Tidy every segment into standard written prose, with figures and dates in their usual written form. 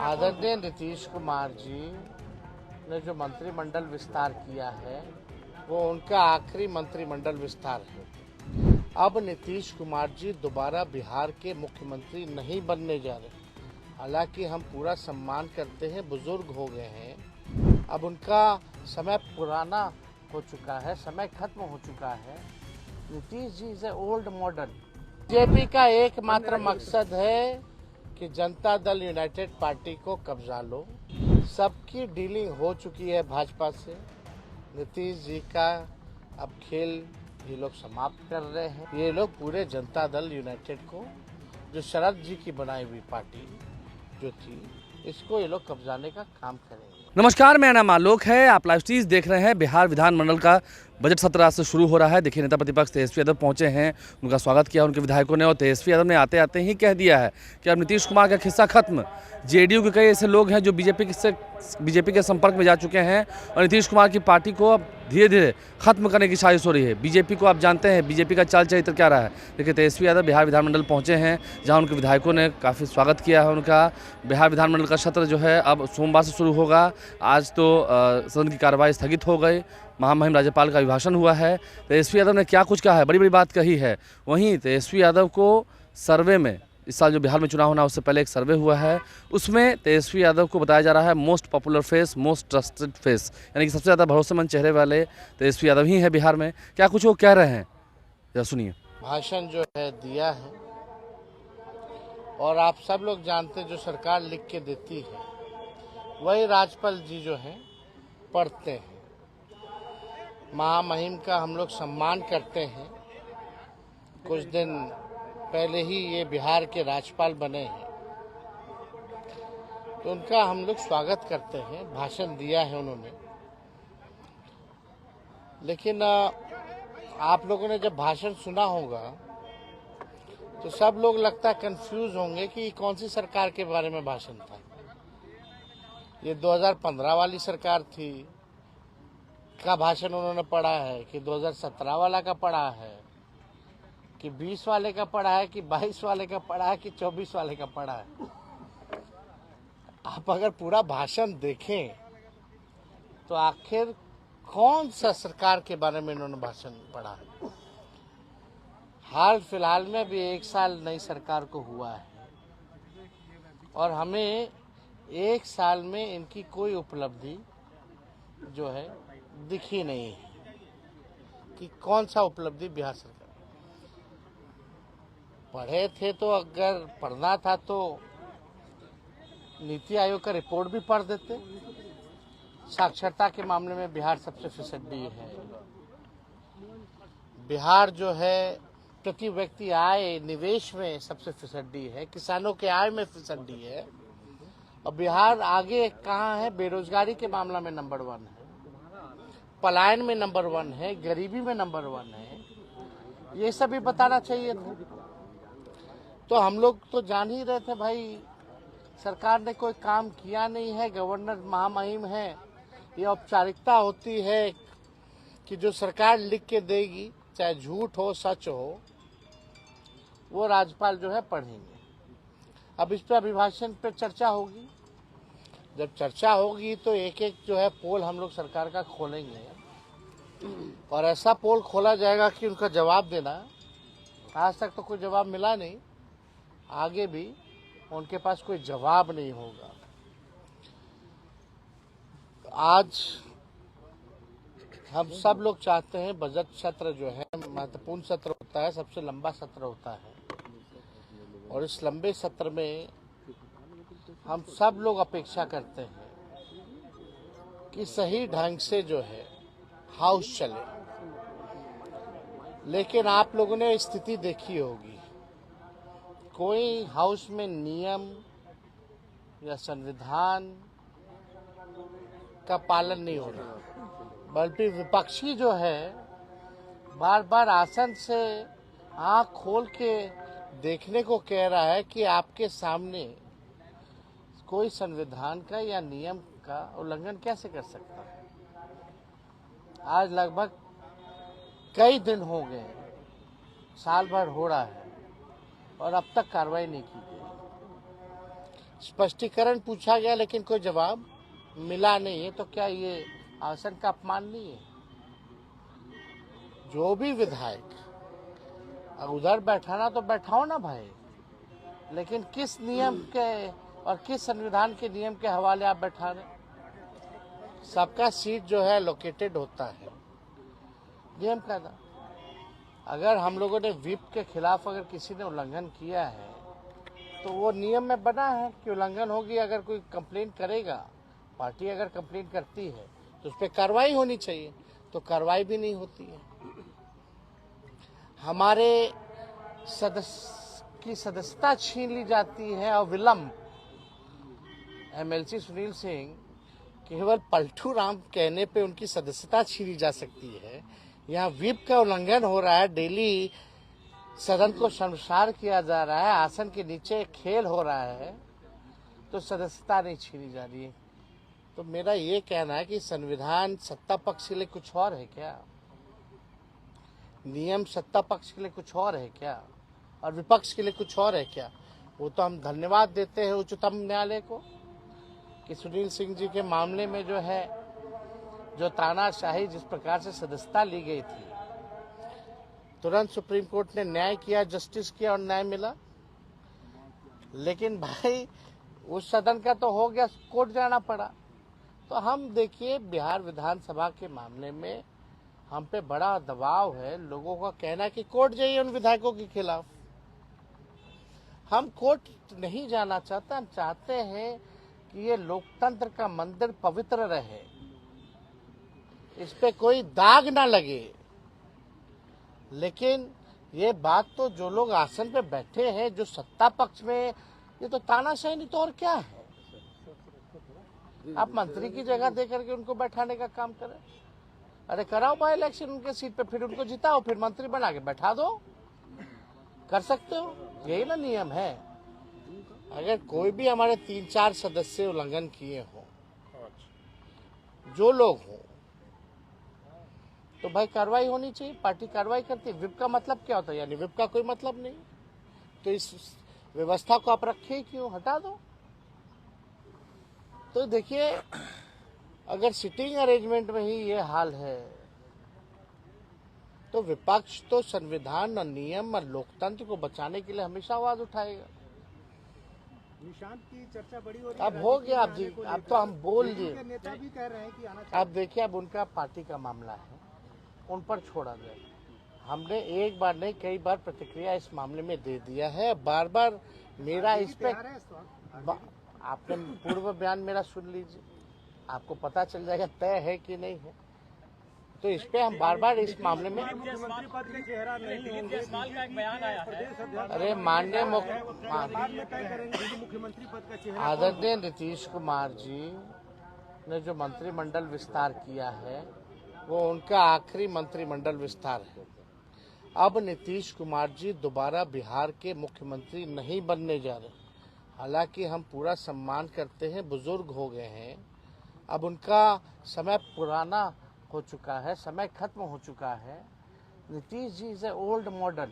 आदरणीय नीतीश कुमार जी ने जो मंत्रिमंडल विस्तार किया है वो उनका आखिरी मंत्रिमंडल विस्तार है। अब नीतीश कुमार जी दोबारा बिहार के मुख्यमंत्री नहीं बनने जा रहे। हालांकि हम पूरा सम्मान करते हैं, बुजुर्ग हो गए हैं, अब उनका समय पुराना हो चुका है, समय खत्म हो चुका है। Nitish ji is a old model. BJP का एकमात्र मकसद है कि जनता दल यूनाइटेड पार्टी को कब्जा लो। सबकी डीलिंग हो चुकी है भाजपा से। नीतीश जी का अब खेल ये लोग समाप्त कर रहे हैं। ये लोग पूरे जनता दल यूनाइटेड को, जो शरद जी की बनाई हुई पार्टी जो थी, इसको ये लोग कब्जाने का काम करेंगे। नमस्कार, मेरा नाम आलोक है। आप लाइव स्ट्रीम देख रहे हैं। बिहार विधानमंडल का बजट सत्र आज से शुरू हो रहा है। देखिए, नेता प्रतिपक्ष तेजस्वी यादव पहुंचे हैं, उनका स्वागत किया उनके विधायकों ने, और तेजस्वी यादव ने आते आते ही कह दिया है कि अब नीतीश कुमार का खिस्सा खत्म। जेडीयू के कई ऐसे लोग हैं जो बीजेपी के संपर्क में जा चुके हैं और नीतीश कुमार की पार्टी को अब धीरे धीरे खत्म करने की साजिश हो रही है। बीजेपी को आप जानते हैं, बीजेपी का चाल चरित्र क्या रहा है। देखिए, तेजस्वी यादव बिहार विधानमंडल पहुंचे हैं, जहां उनके विधायकों ने काफ़ी स्वागत किया है उनका। बिहार विधानमंडल का सत्र जो है अब सोमवार से शुरू होगा। आज तो सदन की कार्रवाई स्थगित हो गई। महामहिम राज्यपाल का अभिभाषण हुआ है। तेजस्वी यादव ने क्या कुछ कहा है, बड़ी बड़ी बात कही है। वहीं तेजस्वी यादव को सर्वे में, इस साल जो बिहार में चुनाव होना उससे पहले एक सर्वे हुआ है, उसमें तेजस्वी यादव को बताया जा रहा है most popular face, most trusted face, यानी कि सबसे ज़्यादा भरोसेमंद चेहरे वाले तेजस्वी यादव ही है बिहार में। क्या कुछ वो कह रहे हैं, जरा सुनिए। भाषण जो है दिया है, और आप सब लोग जानते हैं जो सरकार लिख के देती है वही राज्यपाल जी जो है पढ़ते हैं। महामहिम का हम लोग सम्मान करते हैं। कुछ दिन पहले ही ये बिहार के राज्यपाल बने हैं, तो उनका हम लोग स्वागत करते हैं। भाषण दिया है उन्होंने, लेकिन आप लोगों ने जब भाषण सुना होगा तो सब लोग लगता है कंफ्यूज होंगे कि कौन सी सरकार के बारे में भाषण था। ये 2015 वाली सरकार थी का भाषण उन्होंने पढ़ा है कि 2017 वाला का पढ़ा है कि 20 वाले का पढ़ा है कि 22 वाले का पढ़ा है कि 24 वाले का पढ़ा है। आप अगर पूरा भाषण देखें तो आखिर कौन सा सरकार के बारे में इन्होंने भाषण पढ़ा है। हाल फिलहाल में भी 1 साल नई सरकार को हुआ है और हमें 1 साल में इनकी कोई उपलब्धि जो है दिखी नहीं है कि कौन सा उपलब्धि बिहार सरकार। पढ़े थे तो अगर पढ़ना था तो नीति आयोग का रिपोर्ट भी पढ़ देते। साक्षरता के मामले में बिहार सबसे फिसड्डी है। बिहार जो है प्रति व्यक्ति आय निवेश में सबसे फिसड्डी है, किसानों के आय में फिसड्डी है। और बिहार आगे कहाँ है? बेरोजगारी के मामला में नंबर 1 है, पलायन में नंबर 1 है, गरीबी में नंबर 1 है। ये सब भी बताना चाहिए था। तो हम लोग तो जान ही रहे थे भाई सरकार ने कोई काम किया नहीं है। गवर्नर महामहिम है, ये औपचारिकता होती है कि जो सरकार लिख के देगी, चाहे झूठ हो सच हो, वो राज्यपाल जो है पढ़ेंगे। अब इस पर अभिभाषण पे चर्चा होगी। जब चर्चा होगी तो एक एक जो है पोल हम लोग सरकार का खोलेंगे और ऐसा पोल खोला जाएगा कि उनका जवाब देना। आज तक तो कोई जवाब मिला नहीं, आगे भी उनके पास कोई जवाब नहीं होगा। आज हम सब लोग चाहते हैं बजट सत्र जो है महत्वपूर्ण सत्र होता है, सबसे लंबा सत्र होता है, और इस लंबे सत्र में हम सब लोग अपेक्षा करते हैं कि सही ढंग से जो है हाउस चले। लेकिन आप लोगों ने स्थिति देखी होगी, कोई हाउस में नियम या संविधान का पालन नहीं हो रहा, बल्कि विपक्षी जो है बार बार आसन से आंख खोल के देखने को कह रहा है कि आपके सामने कोई संविधान का या नियम का उल्लंघन कैसे कर सकता है। आज लगभग कई दिन हो गए, साल भर हो रहा है और अब तक कार्रवाई नहीं की गई। स्पष्टीकरण पूछा गया लेकिन कोई जवाब मिला नहीं है। तो क्या ये आसन का अपमान नहीं है? जो भी विधायक उधर बैठाना तो बैठाओ ना भाई, लेकिन किस नियम के और किस संविधान के नियम के हवाले आप बैठा रहे? सबका सीट जो है लोकेटेड होता है नियम का था। अगर हम लोगों ने व्हिप के खिलाफ अगर किसी ने उल्लंघन किया है तो वो नियम में बना है कि उल्लंघन होगी। अगर कोई कंप्लेंट करेगा, पार्टी अगर कंप्लेंट करती है तो उस पर कार्रवाई होनी चाहिए, तो कार्रवाई भी नहीं होती है। हमारे सदस्य की सदस्यता छीन ली जाती है और विलम्ब। एमएलसी सुनील सिंह केवल पलटू राम कहने पे उनकी सदस्यता छीनी जा सकती है। यहाँ व्हिप का उल्लंघन हो रहा है, डेली सदन को शर्मसार किया जा रहा है, आसन के नीचे खेल हो रहा है, तो सदस्यता नहीं छीनी जा रही है। तो मेरा ये कहना है कि संविधान सत्ता पक्ष के लिए कुछ और है क्या? नियम सत्ता पक्ष के लिए कुछ और है क्या और विपक्ष के लिए कुछ और है क्या? वो तो हम धन्यवाद देते हैं उच्चतम न्यायालय को कि सुनील सिंह जी के मामले में जो है, जो तानाशाही जिस प्रकार से सदस्यता ली गई थी, तुरंत सुप्रीम कोर्ट ने न्याय किया, जस्टिस किया और न्याय मिला। लेकिन भाई उस सदन का तो हो गया, कोर्ट जाना पड़ा। तो हम देखिए, बिहार विधानसभा के मामले में हम पे बड़ा दबाव है। लोगों का कहना है कि कोर्ट जाइए उन विधायकों के खिलाफ। हम कोर्ट नहीं जाना चाहते, हम चाहते हैं कि ये लोकतंत्र का मंदिर पवित्र रहे, इस पे कोई दाग ना लगे। लेकिन ये बात तो जो लोग आसन पे बैठे हैं, जो सत्ता पक्ष में, ये तो तानाशाही नहीं तो और क्या है? आप मंत्री की जगह दे करके उनको बैठाने का काम करें। अरे कराओ बाय इलेक्शन उनके सीट पे, फिर उनको जिताओ, फिर मंत्री बना के बैठा दो। कर सकते हो, यही ना नियम है। अगर कोई भी हमारे 3-4 सदस्य उल्लंघन किए हो, जो लोग हो, तो भाई कार्रवाई होनी चाहिए। पार्टी कार्रवाई करती है। व्हिप का मतलब क्या होता है? यानी व्हिप का कोई मतलब नहीं, तो इस व्यवस्था को आप रखे क्यों? हटा दो। तो देखिए, अगर सिटिंग अरेंजमेंट में ही ये हाल है तो विपक्ष तो संविधान और नियम और लोकतंत्र को बचाने के लिए हमेशा आवाज उठाएगा। निशांत की चर्चा बड़ी हो रही है। अब हो गया, आप जी, अब तो हम बोल दिए। नेता भी कह रहे हैं कि आना चाहिए। अब देखिए, अब उनका पार्टी का मामला है, उन पर छोड़ा जाए। हमने एक बार नहीं कई बार प्रतिक्रिया इस मामले में दे दिया है। बार बार मेरा इस पे, आपने पूर्व बयान मेरा सुन लीजिए, आपको पता चल जाएगा तय है कि नहीं है। तो इस पे हम बार बार इस मामले में, मुख्यमंत्री पद के चेहरा नहीं होंगे। अरे माननीय मुख्यमंत्री पद का चेहरा आदरणीय नीतीश कुमार जी ने जो मंत्रिमंडल विस्तार किया है, वो उनका आखिरी मंत्रिमंडल विस्तार है। अब नीतीश कुमार जी दोबारा बिहार के मुख्यमंत्री नहीं बनने जा रहे। हालांकि हम पूरा सम्मान करते हैं, बुजुर्ग हो गए हैं, अब उनका समय पुराना हो चुका है, समय खत्म हो चुका है। Nitish ji is a old model,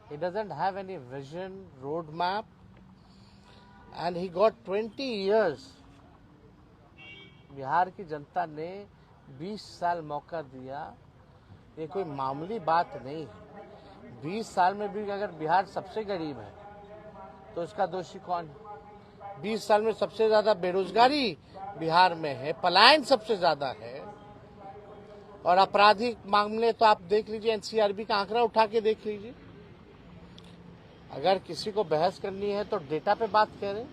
he doesn't have any vision, road map, and he got 20 years. Bihar की जनता ने 20 साल मौका दिया, ये कोई मामूली बात नहीं है। 20 साल में भी अगर बिहार सबसे गरीब है तो इसका दोषी कौन है? 20 साल में सबसे ज्यादा बेरोजगारी बिहार में है, पलायन सबसे ज्यादा है, और आपराधिक मामले तो आप देख लीजिए, एनसीआरबी का आंकड़ा उठा के देख लीजिए। अगर किसी को बहस करनी है तो डेटा पे बात करें,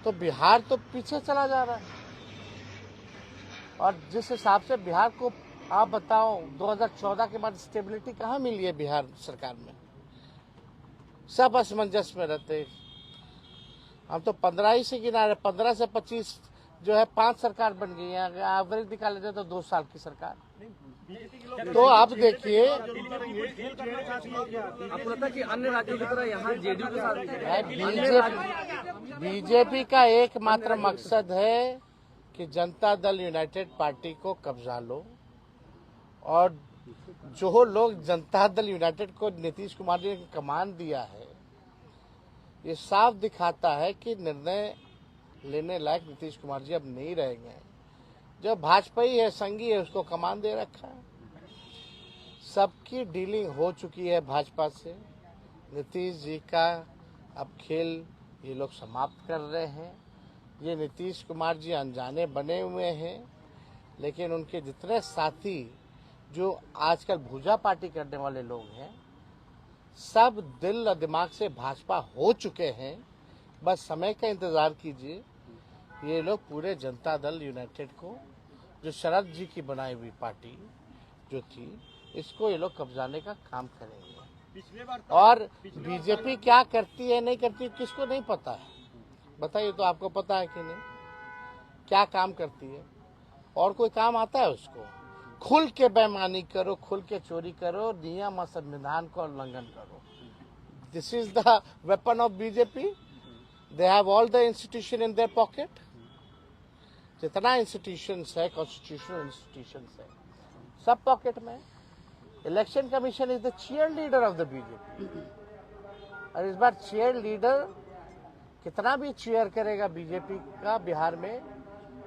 तो बिहार तो पीछे चला जा रहा है। और जिस हिसाब से बिहार को, आप बताओ 2014 के बाद स्टेबिलिटी कहाँ मिली है बिहार सरकार में? सब असमंजस में रहते। हम तो 15 ही से गिना रहे, 15 से 25 जो है 5 सरकार बन गई है। अगर एवरेज निकाले जाए तो 2 साल की सरकार। तो आप देखिए, आपको लगता है कि अन्य राज्यों की तरह यहाँ जेडीयू के साथ बीजेपी का एकमात्र मकसद है कि जनता दल यूनाइटेड पार्टी को कब्जा लो, और जो लोग जनता दल यूनाइटेड को नीतीश कुमार जी ने कमान दिया है, ये साफ दिखाता है कि निर्णय लेने लायक नीतीश कुमार जी अब नहीं रहेंगे। जो भाजपा ही है, संगी है, उसको कमान दे रखा है। सबकी डीलिंग हो चुकी है भाजपा से। नीतीश जी का अब खेल ये लोग समाप्त कर रहे हैं। ये नीतीश कुमार जी अनजाने बने हुए हैं, लेकिन उनके जितने साथी जो आजकल भुजा पार्टी करने वाले लोग हैं, सब दिल और दिमाग से भाजपा हो चुके हैं। बस समय का इंतजार कीजिए। ये लोग पूरे जनता दल यूनाइटेड को, जो शरद जी की बनाई हुई पार्टी जो थी, इसको ये लोग कब्जाने का काम करेंगे। पिछले बार और बीजेपी क्या करती है नहीं करती किसको नहीं पता है। बताइए तो, आपको पता है कि नहीं क्या काम करती है? और कोई काम आता है उसको? खुल के बेईमानी करो, खुल के चोरी करो, नियम और संविधान का उल्लंघन करो। This is the weapon of BJP. They have all the institution in their pocket. जितना इंस्टीट्यूशंस है, कॉन्स्टिट्यूशनल इंस्टीट्यूशंस है, सब पॉकेट में। Election commission is the cheerleader of the BJP. और इस बार चीयर लीडर कितना भी चीयर करेगा बीजेपी का बिहार में,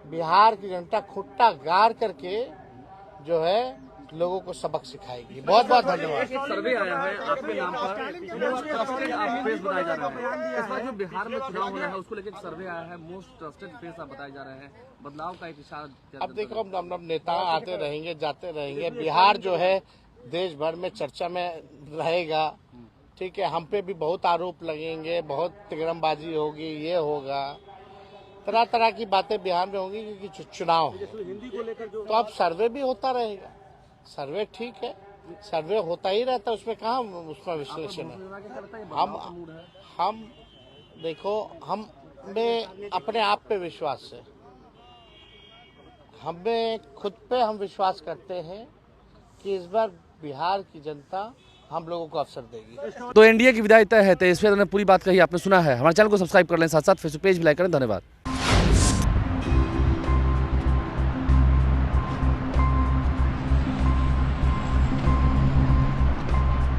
बिहार की जनता खुट्टा गाड़ करके जो है लोगों को सबक सिखाएगी। बहुत बहुत धन्यवाद। एक सर्वे आया है आपके नाम पर, ट्रस्टेड आप फेस बताए जा रहे हैं। इस बार जो बिहार में चुनाव होना है उसको लेकर सर्वे आया है, मोस्ट ट्रस्टेड फेस आप बताए जा रहे हैं। बदलाव का एक इशारा। अब देखो, हम नेता आते रहेंगे, जाते रहेंगे। बिहार जो है देश भर में चर्चा में रहेगा। ठीक है, हम पे भी बहुत आरोप लगेंगे, बहुत तिगड़मबाजी होगी, ये होगा, तरह तरह की बातें बिहार में होंगी क्योंकि चुनाव है। तो अब सर्वे भी होता रहेगा। सर्वे ठीक है, सर्वे होता ही रहता है, उसमें कहाँ उसका विश्लेषण है। हम देखो, हमें अपने आप पे विश्वास है। हमें खुद पे हम विश्वास करते हैं कि इस बार बिहार की जनता हम लोगों को अवसर देगी। तो एनडीए की विदाई तय है। तेजस्वी यादव ने पूरी बात कही, आपने सुना है। हमारे चैनल को सब्सक्राइब कर लें, साथ साथ फेसबुक पेज भी लाइक करें। धन्यवाद।